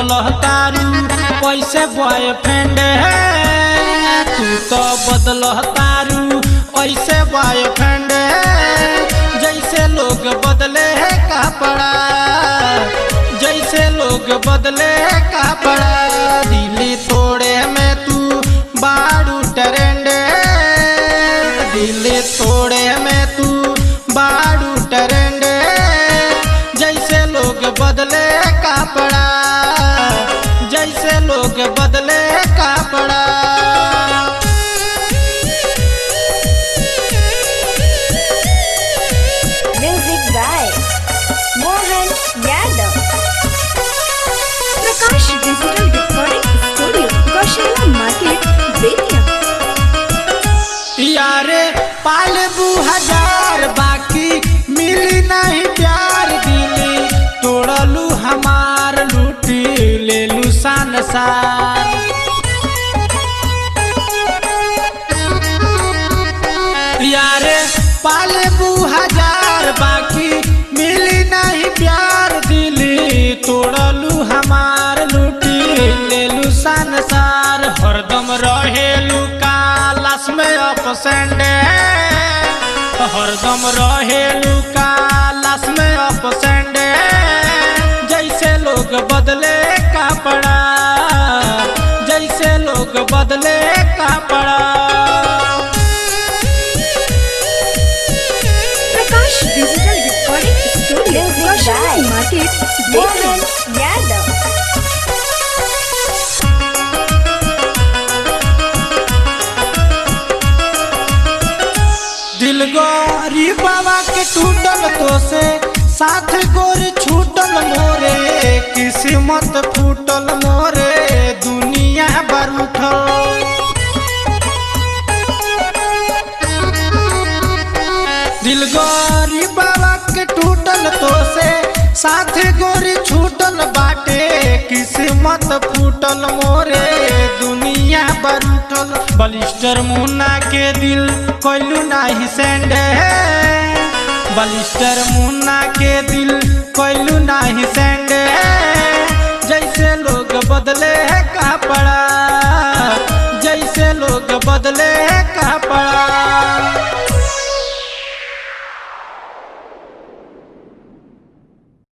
बदलतारू ऐसे बॉयफ्रेंड है, तू तो बदलतारू ऐसे बॉयफ्रेंड है। जैसे लोग बदले है कपड़ा, जैसे लोग बदले है कपड़ा। दिल तोड़े में तू बारू ट्रेंड, दिल तोड़े में तू बारू ट्रेंड। जैसे लोग बदले कपड़ा, जैसे लोग बदले कपड़ा। Music by Mohan Yadav. Prakash digital recording studio, Gaushala market, Bettiah. यारे पालबू हजार बाकी मिली नहीं प्यार। दिली तोड़लू हमार लूटी लेलू संसार। यारे पालबू हजार बाकी मिली नहीं प्यार। दिली तोड़लू हमार लूटी लेलू संसार। हरदम रहेलू कालास में अपसेंड, हरदम रहेलू कालास में अपसेंड। जैसे लोग बदले कपड़ा, जैसे लोग बदले कपड़ा। Prakash digital recording studio, Gaushala market, Mohan Yadav. दिल गोरी बाबा के टूटल तो से साथ गोर छूटल मोरे। किस्मत फूटल मोरे दुनिया बरूठल। दिल गोरी बाबा के टूटल तो से साथ गोरी छूटल बाटे। किस्मत फूटल मोरे दुनिया बरूठल। बलिस्टर मुन्ना के दिल कोइलू नाही सेंड है, बलिस्टर मुन्ना के दिल कोइलू नाही सेंड है। जैसे लोग बदले है कपड़ा, जैसे लोग बदले है कपड़ा।